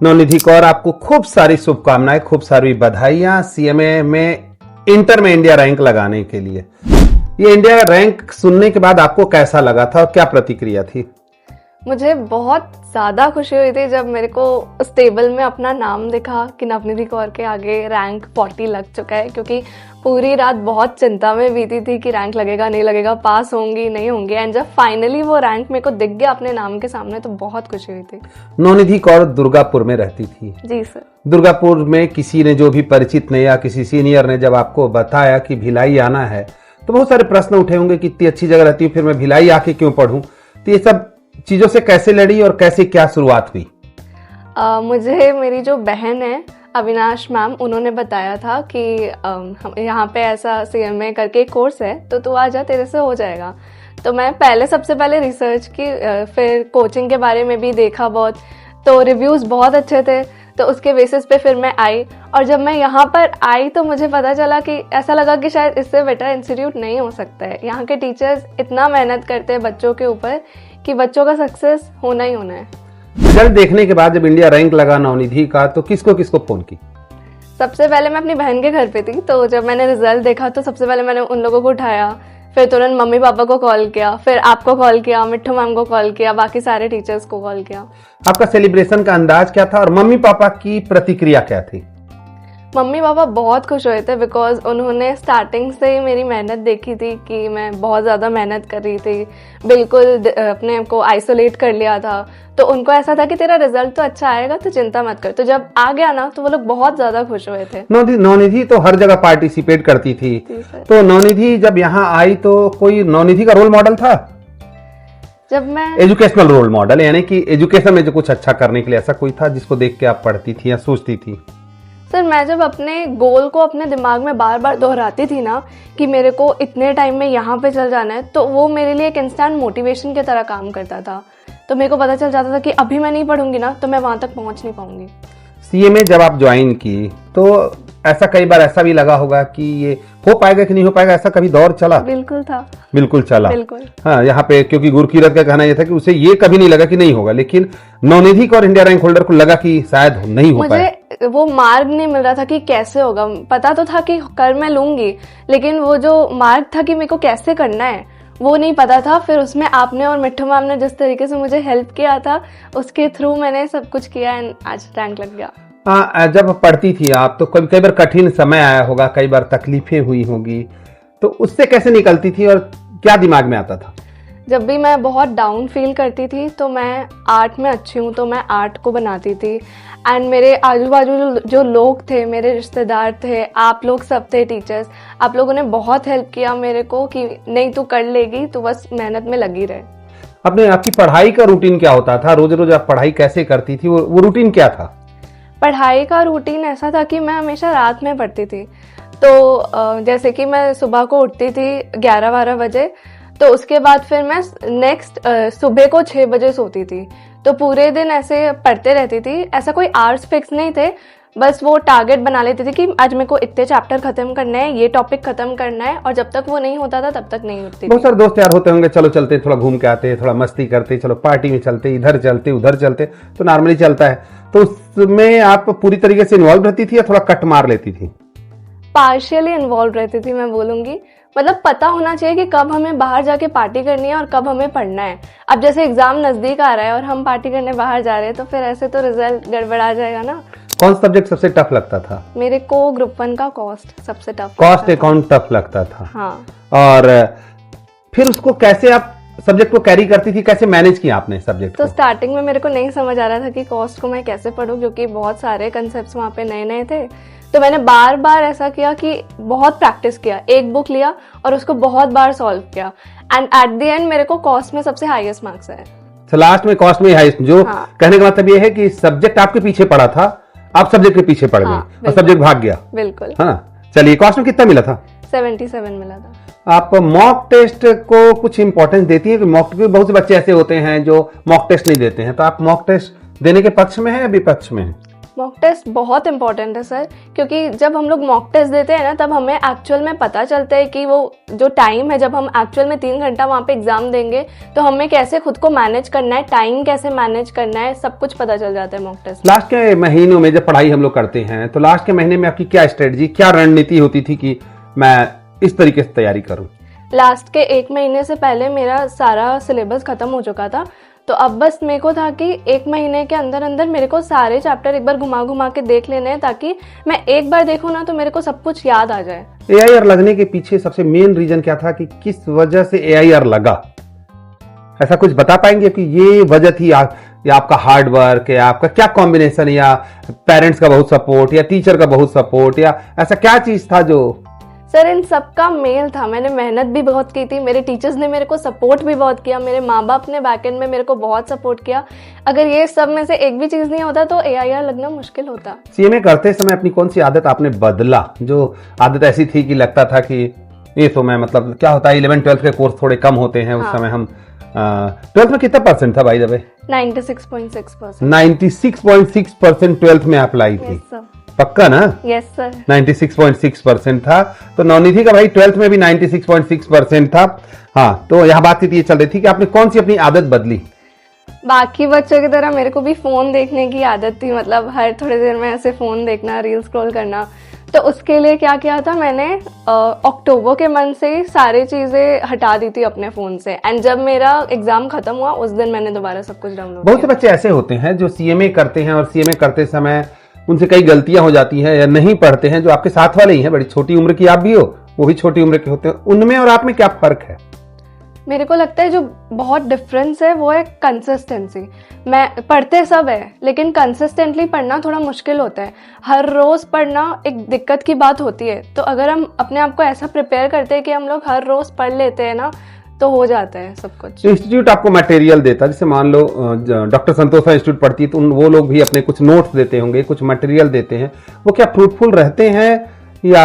नवनिधि कौर, आपको खूब सारी शुभकामनाएं, खूब सारी बधाइयां सीएमए में इंटर में इंडिया रैंक लगाने के लिए। ये इंडिया रैंक सुनने के बाद आपको कैसा लगा था और क्या प्रतिक्रिया थी? मुझे बहुत ज़्यादा खुशी हुई थी जब मेरे को उस टेबल में अपना नाम दिखा कि नवनिधि कौर के आगे रैंक 40 लग चुका है, क्योंकि पूरी रात बहुत चिंता में बीती थी कि रैंक लगेगा नहीं लगेगा, पास होंगी नहीं होंगी। एंड जब फाइनली वो रैंक मेरे को दिख गया अपने नाम के सामने तो बहुत खुशी हुई थी। नवनिधि कौर दुर्गापुर में रहती थी। जी सर। दुर्गापुर में किसी ने, जो भी परिचित ने या किसी सीनियर ने जब आपको बताया कि भिलाई आना है तो बहुत सारे प्रश्न उठे होंगे कि इतनी अच्छी जगह रहती हूँ, फिर मैं भिलाई आके क्यों पढ़ूं? तो ये सब चीजों से कैसे लड़ी और कैसे क्या शुरुआत हुई? मुझे मेरी जो बहन है अविनाश मैम, उन्होंने बताया था कि यहाँ पे ऐसा सीएमए करके एक कोर्स है तो तू आ जा, तेरे से हो जाएगा। तो मैं सबसे पहले रिसर्च की, फिर कोचिंग के बारे में भी देखा बहुत, तो रिव्यूज़ बहुत अच्छे थे, तो उसके बेसिस पे फिर मैं आई। और जब मैं यहाँ पर आई तो मुझे पता चला कि ऐसा लगा कि शायद इससे बेटर इंस्टीट्यूट नहीं हो सकता है। यहाँ के टीचर्स इतना मेहनत करते हैं बच्चों के ऊपर कि बच्चों का सक्सेस होना ही होना है। रिजल्ट देखने के बाद जब इंडिया रैंक लगा नवनिधि का तो किसको किसको फोन की? सबसे पहले मैं अपनी बहन के घर पे थी, तो जब मैंने रिजल्ट देखा तो सबसे पहले मैंने उन लोगों को उठाया, फिर तुरंत मम्मी पापा को कॉल किया, फिर आपको कॉल किया, मिट्ठू मैम को कॉल किया, बाकी सारे टीचर्स को कॉल किया। आपका सेलिब्रेशन का अंदाज क्या था और मम्मी पापा की प्रतिक्रिया क्या थी? मम्मी पापा बहुत खुश हुए थे बिकॉज उन्होंने स्टार्टिंग से ही मेरी मेहनत देखी थी कि मैं बहुत ज़्यादा मेहनत कर रही थी, बिल्कुल अपने को आइसोलेट कर लिया था। तो उनको ऐसा था कि तेरा रिजल्ट तो अच्छा आएगा तो चिंता मत कर। तो जब आ गया ना तो वो लोग बहुत ज़्यादा खुश हुए थे। नवनिधि तो हर जगह पार्टिसिपेट करती थी, तो नवनिधि जब यहाँ आई तो कोई नवनिधि का रोल मॉडल था? जब मैं एजुकेशनल रोल मॉडल, यानी कि एजुकेशन में जो कुछ अच्छा करने के लिए ऐसा कोई था जिसको देख के आप पढ़ती थी या सोचती थी? सर, मैं जब अपने गोल को अपने दिमाग में बार बार दोहराती थी ना कि मेरे को इतने टाइम में यहाँ पे चल जाना है, तो वो मेरे लिए एक इंस्टेंट मोटिवेशन की तरह काम करता था। तो मेरे को पता चल जाता था कि अभी मैं नहीं पढ़ूंगी ना तो मैं वहां तक पहुंच नहीं पाऊंगी। सीएमए जब आप ज्वाइन की तो ऐसा कई बार ऐसा भी लगा होगा कि ये हो पाएगा कि नहीं हो पाएगा, ऐसा कभी दौर चला? बिल्कुल था। बिल्कुल चला। बिल्कुल। हाँ, यहाँ पे क्योंकि गुरकीरत का कहना यह था कि उसे ये कभी नहीं लगा कि नहीं होगा, लेकिन नवनिधि को और इंडिया रैंक होल्डर को लगा कि शायद नहीं हो पाए। मुझे वो मार्ग नहीं मिल रहा था कि कैसे होगा। पता तो था कि कर मैं लूंगी, लेकिन वो जो मार्ग था कि मेरे को कैसे करना है वो नहीं पता था। फिर उसमें आपने और मिट्ठू मैम ने जिस तरीके से मुझे हेल्प किया था उसके थ्रू मैंने सब कुछ किया एंड आज रैंक लग गया। हाँ, जब पढ़ती थी आप तो कई बार कठिन समय आया होगा, कई बार तकलीफें हुई होंगी, तो उससे कैसे निकलती थी और क्या दिमाग में आता था? जब भी मैं बहुत डाउन फील करती थी तो मैं आर्ट में अच्छी हूँ तो मैं आर्ट को बनाती थी। एंड मेरे आजू बाजू जो लोग थे, मेरे रिश्तेदार थे, आप लोग सब थे, टीचर्स, आप लोगों ने बहुत हेल्प किया मेरे को कि नहीं तू कर लेगी, तू बस मेहनत में लगी रहे। आपकी पढ़ाई का रूटीन क्या होता था? रोज रोज आप पढ़ाई कैसे करती थी? वो रूटीन क्या था? पढ़ाई का रूटीन ऐसा था कि मैं हमेशा रात में पढ़ती थी। तो जैसे कि मैं सुबह को उठती थी 11-12 बजे, तो उसके बाद फिर मैं नेक्स्ट सुबह को 6 बजे सोती थी। तो पूरे दिन ऐसे पढ़ते रहती थी। ऐसा कोई आवर्स फिक्स नहीं थे, बस वो टारगेट बना लेती थी कि आज मेरे को इतने चैप्टर खत्म करना है, ये टॉपिक खत्म करना है, और जब तक वो नहीं होता था तब तक नहीं उठती थी। बहुत सारे दोस्त यार होते होंगे, चलो चलते, थोड़ा घूम के आते, थोड़ा मस्ती करते, चलो पार्टी में चलते, इधर चलते उधर चलते, तो नॉर्मली चलता है। तो उसमें आप पूरी तरीके से इन्वॉल्व रहती थी या थोड़ा कट मार लेती थी? पार्शियली इन्वॉल्व रहती थी मैं बोलूंगी। मतलब पता होना चाहिए कि कब हमें बाहर जाके पार्टी करनी है और कब हमें पढ़ना है। अब जैसे एग्जाम नजदीक आ रहा है और हम पार्टी करने बाहर जा रहे हैं तो फिर ऐसे तो रिजल्ट गड़बड़ा जाएगा ना। कौन सा सब्जेक्ट सबसे टफ लगता था? मेरे को ग्रुप 1 का कॉस्ट सबसे टफ। कॉस्ट अकाउंट टफ लगता था? हाँ। और फिर उसको कैसे आप सब्जेक्ट को कैरी करती थी, कैसे मैनेज किया आपने सब्जेक्ट तो को? स्टार्टिंग में मेरे को नहीं समझ आ रहा था कि कॉस्ट को मैं कैसे पढूं, क्योंकि बहुत सारे कंसेप्ट्स वहाँ पे नए नए थे। तो मैंने बार बार ऐसा किया कि बहुत प्रैक्टिस किया, एक बुक लिया और उसको बहुत बार सॉल्व किया, एंड एट द एंड मेरे को कॉस्ट में सबसे हाईएस्ट मार्क्स आए। तो लास्ट में कॉस्ट में हाईएस्ट, जो हाँ। कहने का मतलब ये है कि सब्जेक्ट आपके पीछे पड़ा था, आप सब्जेक्ट के पीछे पड़ गए। हाँ, और सब्जेक्ट भाग गया। बिल्कुल। हाँ, चलिए, कॉस्ट में कितना मिला था? 77 मिला था। आप मॉक टेस्ट को कुछ इंपॉर्टेंस देती है कि मॉक, बहुत से बच्चे ऐसे होते हैं जो मॉक टेस्ट नहीं देते हैं, तो आप मॉक टेस्ट देने के पक्ष में है या विपक्ष में है? मॉक टेस्ट बहुत इंपॉर्टेंट है सर, क्योंकि जब हम लोग मॉक टेस्ट देते हैं ना तब हमें एक्चुअल में पता चलता है कि वो जो टाइम है, जब हम एक्चुअल में 3 घंटा वहाँ पे एग्जाम देंगे तो हमें कैसे खुद को मैनेज करना है, टाइम कैसे मैनेज करना है, सब कुछ पता चल जाता है मॉक टेस्ट। लास्ट के महीनों में जब पढ़ाई हम लोग करते हैं तो लास्ट के महीने में आपकी क्या स्ट्रेटजी, क्या रणनीति होती थी कि मैं इस तरीके से तैयारी करूं? लास्ट के 1 महीने से पहले मेरा सारा सिलेबस खत्म हो चुका था, तो अब बस मेरे को था कि 1 महीने के अंदर अंदर मेरे को सारे चैप्टर एक बार घुमा घुमा के देख लेने हैं, ताकि मैं एक बार देखूँ ना तो मेरे को सब कुछ याद आ जाए। AIR लगने के पीछे सबसे मेन रीजन क्या था कि किस वजह से AIR लगा? ऐसा कुछ बता पाएंगे कि ये वजह थी या आपका हार्ड वर्क, या आपका क्या कॉम्बिनेशन, या पेरेंट्स का बहुत सपोर्ट, या टीचर का बहुत सपोर्ट, या ऐसा क्या चीज था जो? सर इन सब का मेल था, मैंने मेहनत भी बहुत की थी, मेरे टीचर्स ने मेरे को सपोर्ट भी बहुत किया, मेरे माँ बाप ने बैकएंड में मेरे को बहुत सपोर्ट किया। अगर ये सब में से एक भी चीज नहीं होता तो AIR लगना मुश्किल होता। CMA करते समय अपनी कौन सी आदत आपने बदला, जो आदत ऐसी थी कि लगता था कि ये तो मैं, मतलब क्या होता है 11-12 के कोर्स थोड़े कम होते हैं, उस समय हम 12th में कितना परसेंट था भाई दबे? 96.6%। 96.6% 12th में आप लाई थी? Yes sir. पक्का ना? Yes sir. 96.6% था। तो नवनिधि का भाई 12th में भी 96.6% था। हाँ, तो यहाँ बात ये चल रही थी कि आपने कौन सी अपनी आदत बदली? बाकी बच्चों की तरह मेरे को भी फोन देखने की आदत थी, मतलब हर थोड़ी देर में ऐसे फोन देखना, रील स्क्रॉल करना। तो उसके लिए क्या किया था मैंने, अक्टूबर के मंथ से ही सारी चीजें हटा दी थी अपने फोन से, एंड जब मेरा एग्जाम खत्म हुआ उस दिन मैंने दोबारा सब कुछ डाउनलोड किया। बहुत से बच्चे ऐसे होते हैं जो CMA करते हैं और CMA करते समय उनसे कई गलतियां हो जाती हैं या नहीं पढ़ते हैं, जो आपके साथ वाले ही हैं, बड़ी छोटी उम्र की आप भी हो, वो भी छोटी उम्र के होते हैं। उनमें और आप में क्या फर्क है? मेरे को लगता है जो बहुत डिफरेंस है वो है कंसिस्टेंसी। मैं पढ़ते सब है लेकिन कंसिस्टेंटली पढ़ना थोड़ा मुश्किल होता है। हर रोज पढ़ना एक दिक्कत की बात होती है, तो अगर हम अपने आप को ऐसा प्रिपेयर करते हैं कि हम लोग हर रोज पढ़ लेते हैं ना तो हो जाता है सब कुछ। इंस्टीट्यूट आपको मटेरियल देता है, जैसे मान लो डॉक्टर संतोषा इंस्टीट्यूट पढ़ती है तो वो लोग भी अपने कुछ नोट्स देते होंगे, कुछ मटेरियल देते हैं, वो क्या फ्रूटफुल रहते हैं या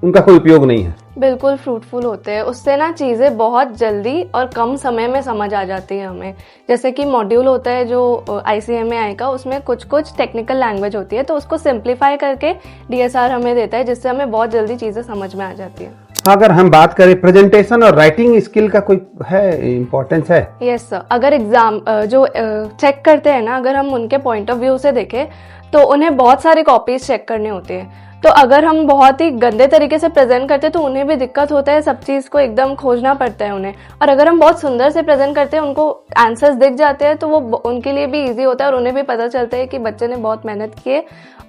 उनका कोई उपयोग नहीं है? बिल्कुल फ्रूटफुल होते हैं, उससे ना चीज़ें बहुत जल्दी और कम समय में समझ आ जाती है हमें। जैसे कि मॉड्यूल होता है जो ICMA का, उसमें कुछ कुछ टेक्निकल लैंग्वेज होती है तो उसको सिंप्लीफाई करके DSR हमें देता है, जिससे हमें बहुत जल्दी चीज़ें समझ में आ जाती है। अगर हम बात करें प्रेजेंटेशन और राइटिंग स्किल का कोई है इम्पोर्टेंस है? Yes sir. अगर एग्जाम जो चेक करते हैं ना, अगर हम उनके पॉइंट ऑफ व्यू से देखें तो उन्हें बहुत सारी कॉपीज चेक करने होते हैं, तो अगर हम बहुत ही गंदे तरीके से प्रेजेंट करते हैं तो उन्हें भी दिक्कत होता है, सब चीज़ को एकदम खोजना पड़ता है उन्हें। और अगर हम बहुत सुंदर से प्रेजेंट करते हैं, उनको आंसर्स दिख जाते हैं, तो वो उनके लिए भी इजी होता है और उन्हें भी पता चलता है कि बच्चे ने बहुत मेहनत की है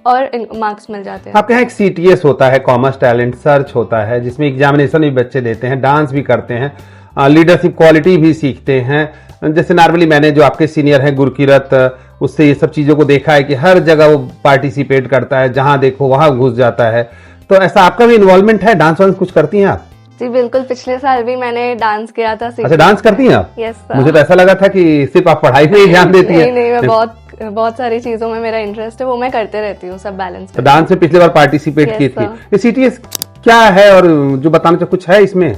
और मार्क्स मिल जाते हैं। आपके यहाँ एक CTS होता है, कॉमर्स टैलेंट सर्च होता है, जिसमें एग्जामिनेशन भी बच्चे देते हैं, डांस भी करते हैं, लीडरशिप क्वालिटी भी सीखते हैं। जैसे नॉर्मली मैंने जो आपके सीनियर हैं गुरकीरत, उससे ये सब चीज़ों को देखा है कि हर जगह वो पार्टिसिपेट करता है, जहाँ देखो वहाँ घुस जाता है। तो ऐसा आपका भी इन्वॉल्वमेंट है? डांस वांस कुछ करती हैं आप? जी बिल्कुल, पिछले साल भी मैंने डांस किया था। अच्छा, डांस करती हैं आप? Yes sir. मुझे तो ऐसा लगा था कि सिर्फ आप पढ़ाई पे ही ध्यान देती हैं। नहीं, मैं बहुत सारी चीजों में मेरा इंटरेस्ट है, वो मैं करते रहती हूँ, सब बैलेंस। तो डांस में पिछले बार पार्टिसिपेट की थी। ये CTS क्या है और जो बताना चाहो कुछ है इसमें?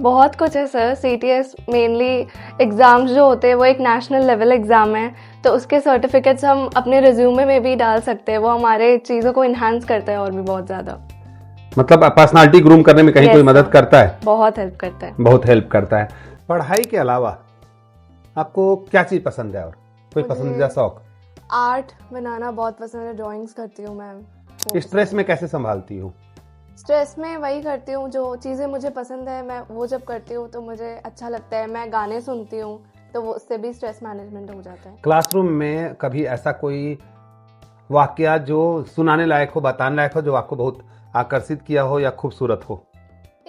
बहुत कुछ है सर। CTS मेनली एग्जाम्स जो होते हैं वो एक नेशनल लेवल एग्जाम है, तो उसके सर्टिफिकेट्स हम अपने रिज्यूमे में भी डाल सकते हैं, वो हमारे चीज़ों को इन्हांस करता है और भी बहुत ज़्यादा। मतलब पर्सनालिटी ग्रूम करने में कहीं कोई मदद करता है? बहुत हेल्प करता है। बहुत हेल्प करता है। पढ़ाई के अलावा आपको क्या चीज़ पसंद है और कोई पसंदीदा शौक? आर्ट बनाना बहुत पसंद है, ड्राइंग्स करती हूँ मैं। स्ट्रेस में कैसे संभालती हूँ? स्ट्रेस में वही करती हूँ, जो चीज़ें मुझे पसंद है मैं वो जब करती हूँ तो मुझे अच्छा लगता है। मैं गाने सुनती हूँ तो वो उससे भी स्ट्रेस मैनेजमेंट हो जाता है। क्लासरूम में कभी ऐसा कोई वाकया जो सुनाने लायक हो, बताने लायक हो, जो आपको बहुत आकर्षित किया हो या खूबसूरत हो?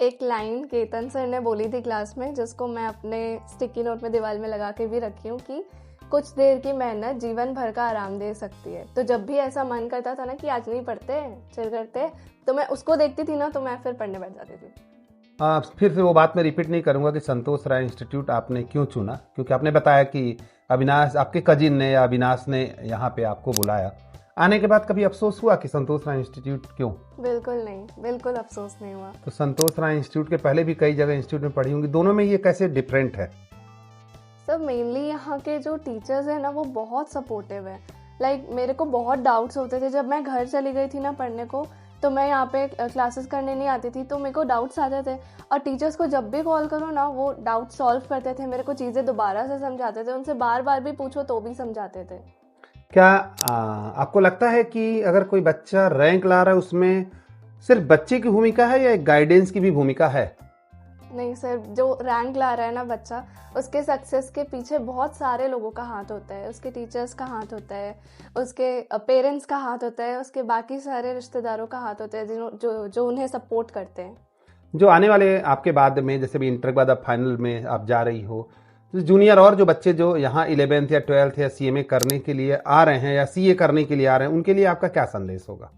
एक लाइन केतन सर ने बोली थी क्लास में, जिसको मैं अपने स्टिकी नोट में दीवार में लगा के भी रखी हूँ, कि कुछ देर की मेहनत जीवन भर का आराम दे सकती है। तो जब भी ऐसा मन करता था ना कि आज नहीं पढ़ते, चिल करते, तो मैं उसको देखती थी ना तो मैं फिर पढ़ने बैठ जाती थी। फिर से वो बात मैं रिपीट नहीं करूंगा कि संतोष राय इंस्टीट्यूट आपने क्यों चुना, क्योंकि आपने बताया कि अविनाश, आपके कजिन ने या अविनाश ने यहाँ पे आपको बुलाया। आने के बाद कभी अफसोस हुआ कि संतोष राय इंस्टीट्यूट क्यों? बिल्कुल नहीं, बिल्कुल अफसोस नहीं हुआ। तो संतोष राय इंस्टीट्यूट के पहले भी कई जगह इंस्टीट्यूट में पढ़ी होंगी, दोनों में ये कैसे डिफरेंट है? सब मेनली यहाँ के जो टीचर्स हैं ना वो बहुत सपोर्टिव है। लाइक मेरे को बहुत डाउट्स होते थे जब मैं घर चली गई थी ना पढ़ने को, तो मैं यहाँ पे क्लासेस करने नहीं आती थी, तो मेरे को डाउट्स आते थे और टीचर्स को जब भी कॉल करो ना वो डाउट सॉल्व करते थे, मेरे को चीज़ें दोबारा से समझाते थे, उनसे बार बार भी पूछो तो भी समझाते थे। क्या आपको लगता है कि अगर कोई बच्चा रैंक ला रहा है उसमें सिर्फ बच्चे की भूमिका है या एक गाइडेंस की भी भूमिका है? नहीं सर, जो रैंक ला रहा है ना बच्चा, उसके सक्सेस के पीछे बहुत सारे लोगों का हाथ होता है, उसके टीचर्स का हाथ होता है, उसके पेरेंट्स का हाथ होता है, उसके बाकी सारे रिश्तेदारों का हाथ होता है जो उन्हें सपोर्ट करते हैं। जो आने वाले आपके बाद में, जैसे भी इंटर के बाद अब फाइनल में आप जा रही हो, तो जूनियर और जो बच्चे जो यहाँ 11th या 12th या CMA करने के लिए आ रहे हैं या CA करने के लिए आ रहे हैं, उनके लिए आपका क्या संदेश होगा?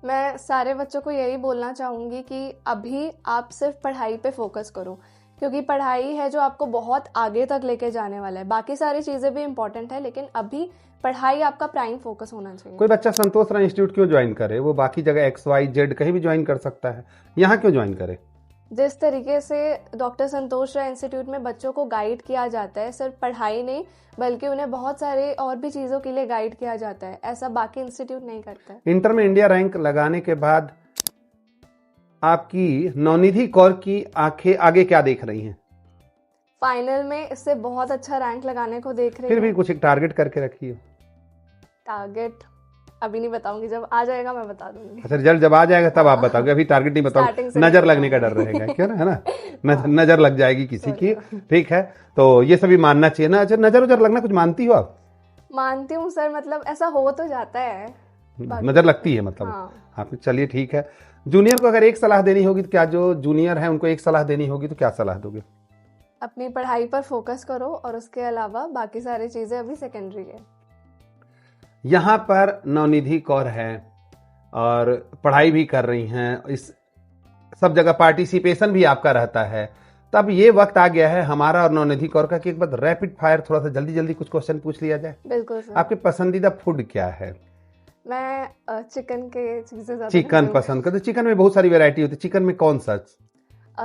मैं सारे बच्चों को यही बोलना चाहूँगी कि अभी आप सिर्फ पढ़ाई पे फोकस करो, क्योंकि पढ़ाई है जो आपको बहुत आगे तक लेके जाने वाला है। बाकी सारी चीज़ें भी इम्पोर्टेंट है, लेकिन अभी पढ़ाई आपका प्राइम फोकस होना चाहिए। कोई बच्चा संतोष राय इंस्टीट्यूट क्यों ज्वाइन करे? वो बाकी जगह XYZ कहीं भी ज्वाइन कर सकता है, यहाँ क्यों ज्वाइन करे? जिस तरीके से डॉक्टर संतोष राय इंस्टीट्यूट में बच्चों को गाइड किया जाता है, सिर्फ पढ़ाई नहीं बल्कि उन्हें बहुत सारे और भी चीज़ों के लिए गाइड किया जाता है, ऐसा बाकी इंस्टीट्यूट नहीं करता है। इंटर में इंडिया रैंक लगाने के बाद आपकी नवनिधि कौर की आंखें आगे क्या देख रही हैं? फाइनल में इससे बहुत अच्छा रैंक लगाने को देख रही फिर भी हूँ। कुछ एक टारगेट करके रखी हो? टारगेट अभी नहीं बताऊंगी, जब आ जाएगा मैं बता दूंगी। अच्छा, रिजल्ट जब आ जाएगा तब आप बताओगे, अभी टारगेट नहीं Starting बताओगे, से नजर नहीं लगने का डर रहेगा, क्यों ना, है ना, नजर लग जाएगी किसी की। ठीक है, तो ये सभी मानना चाहिए ना। अच्छा, नजर उजर लगना कुछ मानती हो आप? मानती हूँ सर, मतलब ऐसा हो तो जाता है। नजर लगती है मतलब? हाँ। आप चलिए ठीक है। जूनियर को अगर एक सलाह देनी होगी तो क्या, जो जूनियर है उनको एक सलाह देनी होगी तो क्या सलाह दोगे? अपनी पढ़ाई पर फोकस करो और उसके अलावा बाकी सारी चीजें अभी सेकेंडरी है। यहाँ पर नवनिधि कौर है और पढ़ाई भी कर रही हैं, इस सब जगह पार्टिसिपेशन भी आपका रहता है, तब ये वक्त आ गया है हमारा और नवनिधि कौर का कि एक बार रैपिड फायर थोड़ा सा जल्दी जल्दी कुछ क्वेश्चन पूछ लिया जाए। बिल्कुल सर। आपके पसंदीदा फूड क्या है? मैं चिकन के चीजें ज्यादा चिकन पसंद करते? चिकन में बहुत सारी वैरायटी होती है, चिकन में कौन सा?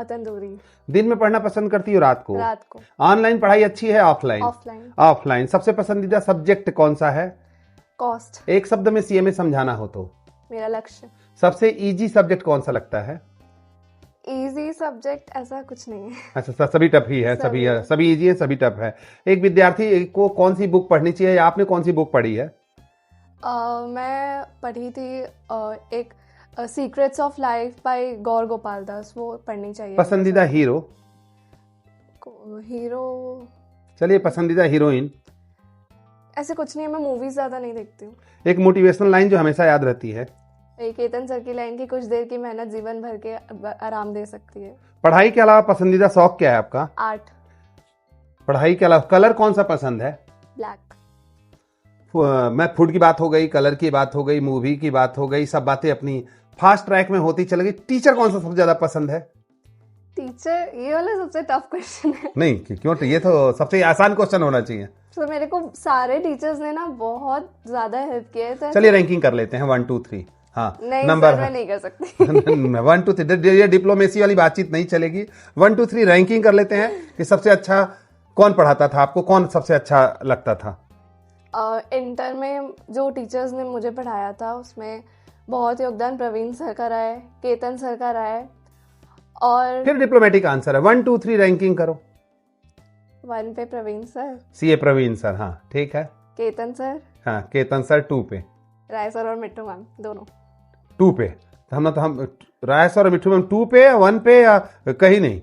तंदूरी। दिन में पढ़ना पसंद करती हो रात को? रात को। ऑनलाइन पढ़ाई अच्छी है ऑफलाइन? ऑफलाइन। ऑफलाइन। सबसे पसंदीदा सब्जेक्ट कौन सा है? कॉस्ट। एक शब्द में CMA समझाना हो तो? मेरा लक्ष्य। सबसे इजी सब्जेक्ट कौन सा लगता है? इजी सब्जेक्ट ऐसा कुछ नहीं है। अच्छा, सभी टफ ही है, सभी इजी है, सभी टफ है। एक विद्यार्थी को कौन सी बुक पढ़नी चाहिए या आपने कौन सी बुक पढ़ी है? मैं पढ़ी थी एक सीक्रेट्स ऑफ लाइफ बाय गौर गोपाल दास, वो पढ़नी चाहिए। पसंदीदा हीरो? हीरो चलिए, पसंदीदा हीरोइन? ऐसे कुछ नहीं है, मैं मूवीज ज्यादा नहीं देखती हूँ। एक मोटिवेशनल लाइन जो हमेशा याद रहती है? केतन सर की लाइन की, कुछ देर की मेहनत जीवन भर के आराम दे सकती है। पढ़ाई के अलावा पसंदीदा शौक क्या है आपका? आर्ट। पढ़ाई के अलावा कलर कौन सा पसंद है? ब्लैक। मैं फूड की बात हो गई, कलर की बात हो गई, मूवी की बात हो गई, सब बातें अपनी फास्ट ट्रैक में होती चली गई। टीचर कौन सा सबसे ज्यादा पसंद है? टीचर, ये वाला सबसे टफ क्वेश्चन है। नहीं, क्यों? ये तो सबसे आसान क्वेश्चन होना चाहिए। तो मेरे को सारे टीचर्स ने ना बहुत ज्यादा हेल्प किया है। चलिए रैंकिंग कर लेते हैं, 1 2 3। हाँ, नहीं नंबर सर, मैं नहीं कर सकती। 1 2 3, ये डिप्लोमेसी वाली बातचीत नहीं चलेगी। 1 2 3 रैंकिंग कर लेते हैं कि सबसे अच्छा कौन पढ़ाता था आपको, कौन सबसे अच्छा लगता था? इंटर में जो टीचर्स ने मुझे पढ़ाया था उसमें बहुत योगदान प्रवीण सर का रहा है, केतन सर का रहा है। और फिर डिप्लोमेटिक आंसर है, 1 2 3 रैंकिंग करो। 1 पे Praveen sir. CA Praveen sir, हाँ ठीक है। केतन सर। हाँ, केतन सर 2 पे। राय सर और मिट्टू मैम दोनों 2 पे। तो हम राय सर और मिट्टू मैम 2 पे या 1 पे या कहीं नहीं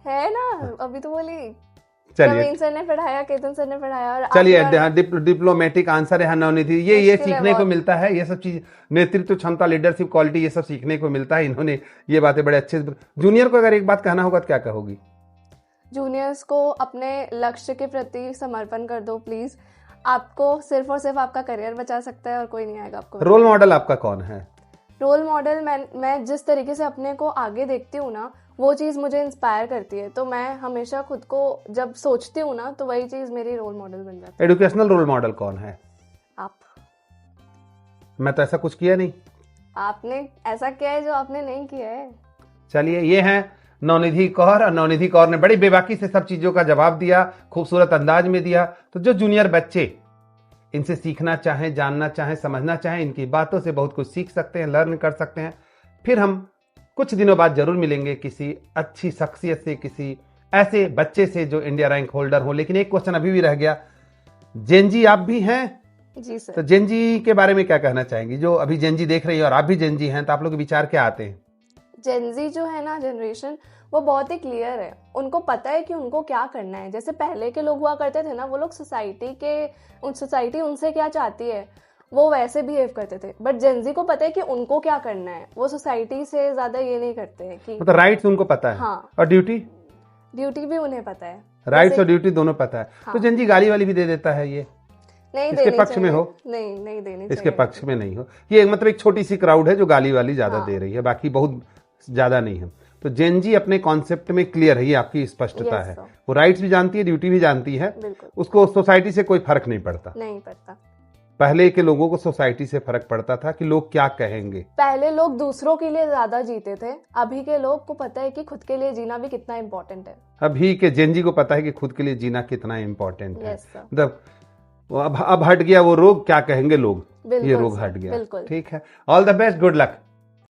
है ना? अभी तो बोली। चलिए, प्रवीण सर ने पढ़ाया, केतन सर ने पढ़ाया। और चलिए डिप्लोमेटिक आंसर है नवनिधि। ये सीखने को मिलता है, ये सब चीज, नेतृत्व क्षमता, लीडरशिप क्वालिटी, ये सब सीखने को मिलता है। इन्होंने ये बातें बड़े अच्छे। जूनियर को अगर एक बात कहना होगा तो क्या कहोगी? जूनियर्स को अपने लक्ष्य के प्रति समर्पण कर दो प्लीज। आपको सिर्फ और सिर्फ आपका करियर बचा सकता है और कोई नहीं आएगा आपको। रोल मॉडल आपका कौन है? रोल मॉडल मैं जिस तरीके से अपने को आगे देखती हूँ ना, वो चीज़ मुझे इंस्पायर करती है। तो मैं हमेशा खुद को जब सोचती हूँ ना, तो वही चीज़ मेरी रोल मॉडल बन जाती है। एजुकेशनल रोल मॉडल कौन है? आप। मैं तो ऐसा कुछ किया नहीं। आपने ऐसा किया है जो आपने नहीं किया है। चलिए, ये है नवनिधि कौर, और नवनिधि कौर ने बड़ी बेबाकी से सब चीजों का जवाब दिया, खूबसूरत अंदाज में दिया। तो जो जूनियर बच्चे इनसे सीखना चाहें, जानना चाहें, समझना चाहें, इनकी बातों से बहुत कुछ सीख सकते हैं, लर्न कर सकते हैं। फिर हम कुछ दिनों बाद जरूर मिलेंगे किसी अच्छी शख्सियत से, किसी ऐसे बच्चे से जो इंडिया रैंक होल्डर हो। लेकिन एक क्वेश्चन अभी भी रह गया, जेनजी आप भी हैं? जी सर। तो जेनजी के बारे में क्या कहना चाहेंगी? जो अभी जेनजी देख रही है और आप भी जेनजी हैं, तो आप लोग के विचार क्या आते हैं? जेनजी जो है ना जनरेशन, वो बहुत ही क्लियर है। उनको पता है कि उनको क्या करना है। जैसे पहले के लोग हुआ करते थे ना, वो लोग सोसाइटी उनसे क्या चाहती है वो वैसे बिहेव करते थे। बट जेनजी को पता है कि उनको क्या करना है। वो सोसाइटी से ज्यादा ये नहीं करते हैं कि मतलब राइट्स उनको पता है। हाँ। और ड्यूटी भी उन्हें पता है। राइट्स और ड्यूटी दोनों पता है। हाँ। तो जेनजी गाली वाली भी दे देता है, ये नहीं इसके देनी पक्ष में चाहिए। हो? नहीं देनी इसके चाहिए। पक्ष में नहीं हो। ये मतलब एक छोटी सी क्राउड है जो गाली वाली ज्यादा हाँ। दे रही है, बाकी बहुत ज्यादा नहीं है। तो जेनजी अपने कॉन्सेप्ट में क्लियर है, ये आपकी स्पष्टता Yes, है। sir. वो राइट्स भी जानती है, ड्यूटी भी जानती है। बिल्कुल उसको सोसाइटी से कोई फर्क नहीं पड़ता। नहीं पड़ता। पहले के लोगों को सोसाइटी से फर्क पड़ता था कि लोग क्या कहेंगे। पहले लोग दूसरों के लिए ज्यादा जीते थे। अभी के लोग को पता है कि खुद के लिए जीना भी कितना इम्पोर्टेंट है। अभी के जेनजी को पता है कि खुद के लिए जीना कितना इम्पोर्टेंट है। Yes, sir. मतलब अब हट गया वो रोग, क्या कहेंगे लोग, बिल्कुल ये रोग sir, हट गया। बिल्कुल। ठीक है, all the best, good luck.